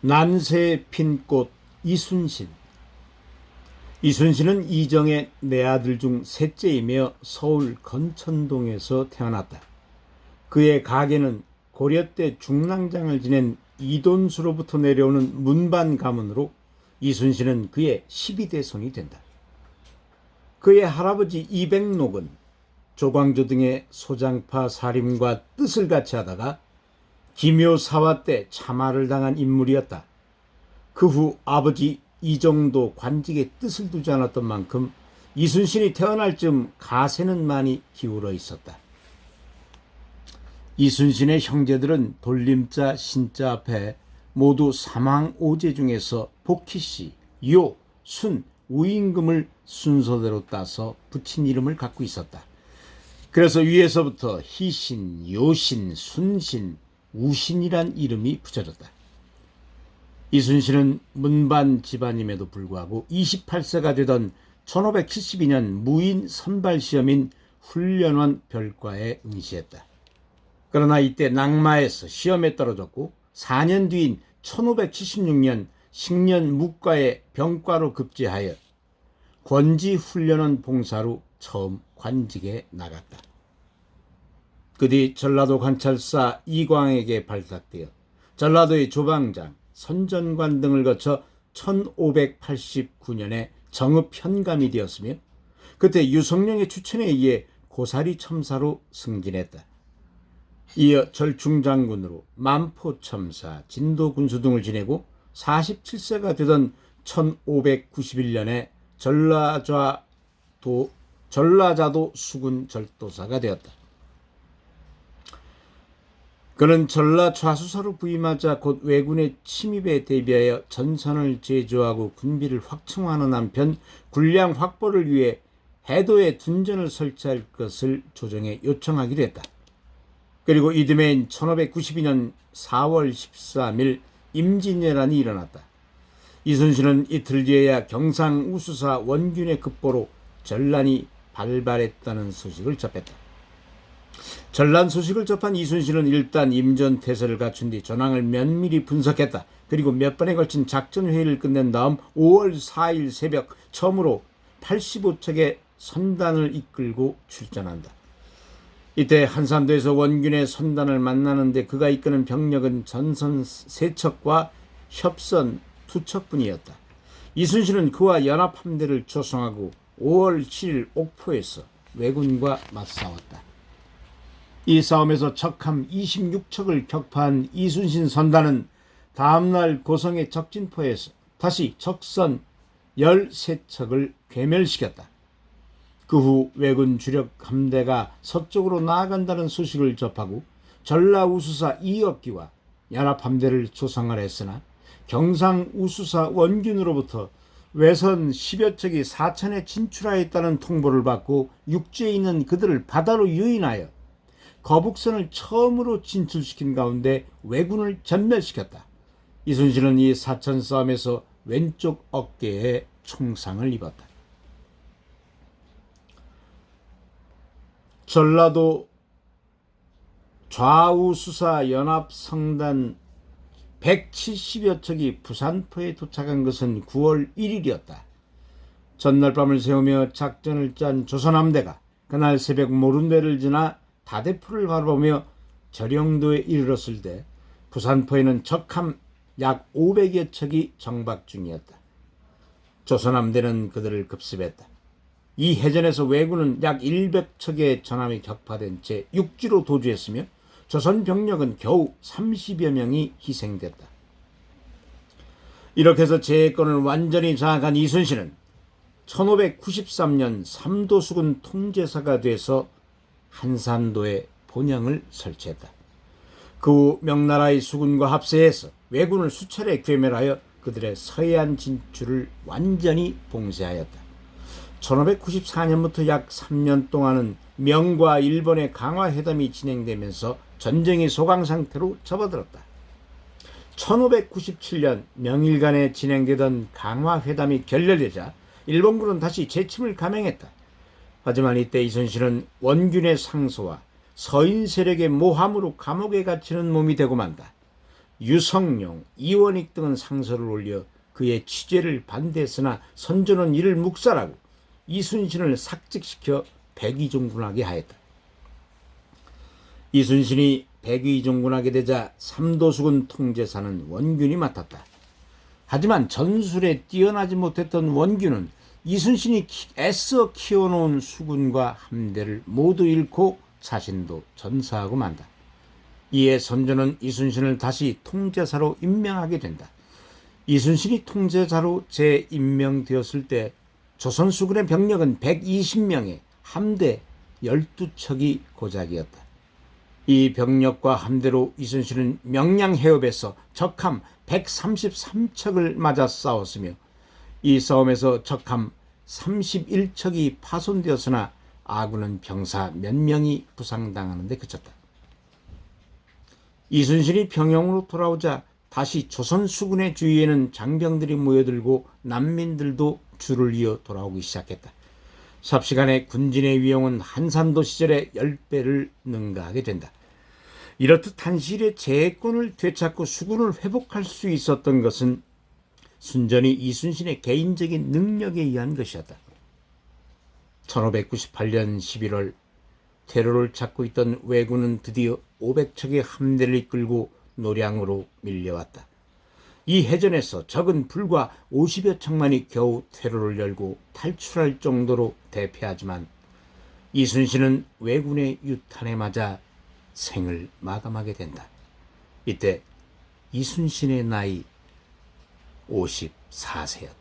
난세에 핀 꽃 이순신. 이순신은 이정의 네 아들 중 셋째이며 서울 건천동에서 태어났다. 그의 가계는 고려 때 중랑장을 지낸 이돈수로부터 내려오는 문반 가문으로 이순신은 그의 12대 손이 된다. 그의 할아버지 이백록은 조광조 등의 소장파 살림과 뜻을 같이 하다가 기묘사화 때 참화를 당한 인물이었다. 그 후 아버지 이정도 관직에 뜻을 두지 않았던 만큼 이순신이 태어날 즈음 가세는 많이 기울어 있었다. 이순신의 형제들은 돌림자, 신자 앞에 모두 삼왕오제 중에서 복희씨, 요, 순, 우임금을 순서대로 따서 붙인 이름을 갖고 있었다. 그래서 위에서부터 희신, 요신, 순신, 우신이란 이름이 붙여졌다. 이순신은 문반 집안임에도 불구하고 28세가 되던 1572년 무인 선발시험인 훈련원 별과에 응시했다. 그러나 이때 낙마해서 시험에 떨어졌고 4년 뒤인 1576년 식년 묵과의 병과로 급제하여 권지훈련원 봉사로 처음 관직에 나갔다. 그 뒤 전라도 관찰사 이광에게 발탁되어 전라도의 조방장, 선전관 등을 거쳐 1589년에 정읍 현감이 되었으며 그때 유성룡의 추천에 의해 고사리 첨사로 승진했다. 이어 절충장군으로 만포첨사, 진도군수 등을 지내고 47세가 되던 1591년에 전라자도 수군 절도사가 되었다. 그는 전라 좌수사로 부임하자 곧 왜군의 침입에 대비하여 전선을 제조하고 군비를 확충하는 한편 군량 확보를 위해 해도에 둔전을 설치할 것을 조정에 요청하기로 했다. 그리고 이듬해인 1592년 4월 13일 임진왜란이 일어났다. 이순신은 이틀 뒤에야 경상우수사 원균의 급보로 전란이 발발했다는 소식을 접했다. 전란 소식을 접한 이순신은 일단 임전태세를 갖춘 뒤 전황을 면밀히 분석했다. 그리고 몇 번에 걸친 작전회의를 끝낸 다음 5월 4일 새벽 처음으로 85척의 선단을 이끌고 출전한다. 이때 한산도에서 원균의 선단을 만나는데 그가 이끄는 병력은 전선 3척과 협선 2척뿐이었다. 이순신은 그와 연합함대를 조성하고 5월 7일 옥포에서 왜군과 맞싸웠다. 이 싸움에서 적함 26척을 격파한 이순신 선단은 다음날 고성의 적진포에서 다시 적선 13척을 괴멸시켰다. 그 후 왜군 주력 함대가 서쪽으로 나아간다는 소식을 접하고 전라우수사 이업기와 연합함대를 조성하려 했으나 경상우수사 원균으로부터 외선 10여 척이 사천에 진출하였다는 통보를 받고 육지에 있는 그들을 바다로 유인하여 거북선을 처음으로 진출시킨 가운데 왜군을 전멸시켰다. 이순신은 이 사천 싸움에서 왼쪽 어깨에 총상을 입었다. 전라도 좌우수사 연합성단 170여 척이 부산포에 도착한 것은 9월 1일이었다. 전날 밤을 새우며 작전을 짠 조선함대가 그날 새벽 모른대를 지나 다대포를 바라보며 절영도에 이르렀을 때 부산포에는 적함 약 500여 척이 정박 중이었다. 조선함대는 그들을 급습했다. 이 해전에서 왜군은 약 100척의 전함이 격파된 채 육지로 도주했으며 조선 병력은 겨우 30여 명이 희생됐다. 이렇게 해서 제해권을 완전히 장악한 이순신은 1593년 삼도수군 통제사가 돼서 한산도에 본영을 설치했다. 그 후 명나라의 수군과 합세해서 왜군을 수차례 괴멸하여 그들의 서해안 진출을 완전히 봉쇄하였다. 1594년부터 약 3년 동안은 명과 일본의 강화회담이 진행되면서 전쟁이 소강 상태로 접어들었다. 1597년 명일 간에 진행되던 강화회담이 결렬되자 일본군은 다시 재침을 감행했다. 하지만 이때 이순신은 원균의 상소와 서인 세력의 모함으로 감옥에 갇히는 몸이 되고 만다. 유성룡, 이원익 등은 상서를 올려 그의 취재를 반대했으나 선조는 이를 묵살하고 이순신을 삭직시켜 백의종군하게 하였다. 이순신이 백의종군하게 되자 삼도수군 통제사는 원균이 맡았다. 하지만 전술에 뛰어나지 못했던 원균은 이순신이 애써 키워놓은 수군과 함대를 모두 잃고 자신도 전사하고 만다. 이에 선조는 이순신을 다시 통제사로 임명하게 된다. 이순신이 통제사로 재임명되었을 때 조선수군의 병력은 120명에 함대 12척이 고작이었다. 이 병력과 함대로 이순신은 명량해협에서 적함 133척을 맞아 싸웠으며 이 싸움에서 적함 31척이 파손되었으나 아군은 병사 몇 명이 부상당하는 데 그쳤다. 이순신이 평영으로 돌아오자 다시 조선수군의 주위에는 장병들이 모여들고 난민들도 줄을 이어 돌아오기 시작했다. 삽시간에 군진의 위용은 한산도 시절의 10배를 능가하게 된다. 이렇듯 한시일에 제해권을 되찾고 수군을 회복할 수 있었던 것은 순전히 이순신의 개인적인 능력에 의한 것이었다. 1598년 11월 퇴로를 찾고 있던 왜군은 드디어 500척의 함대를 이끌고 노량으로 밀려왔다. 이 해전에서 적은 불과 50여 척만이 겨우 퇴로를 열고 탈출할 정도로 대패하지만 이순신은 왜군의 유탄에 맞아 생을 마감하게 된다. 이때 이순신의 나이 54세였다.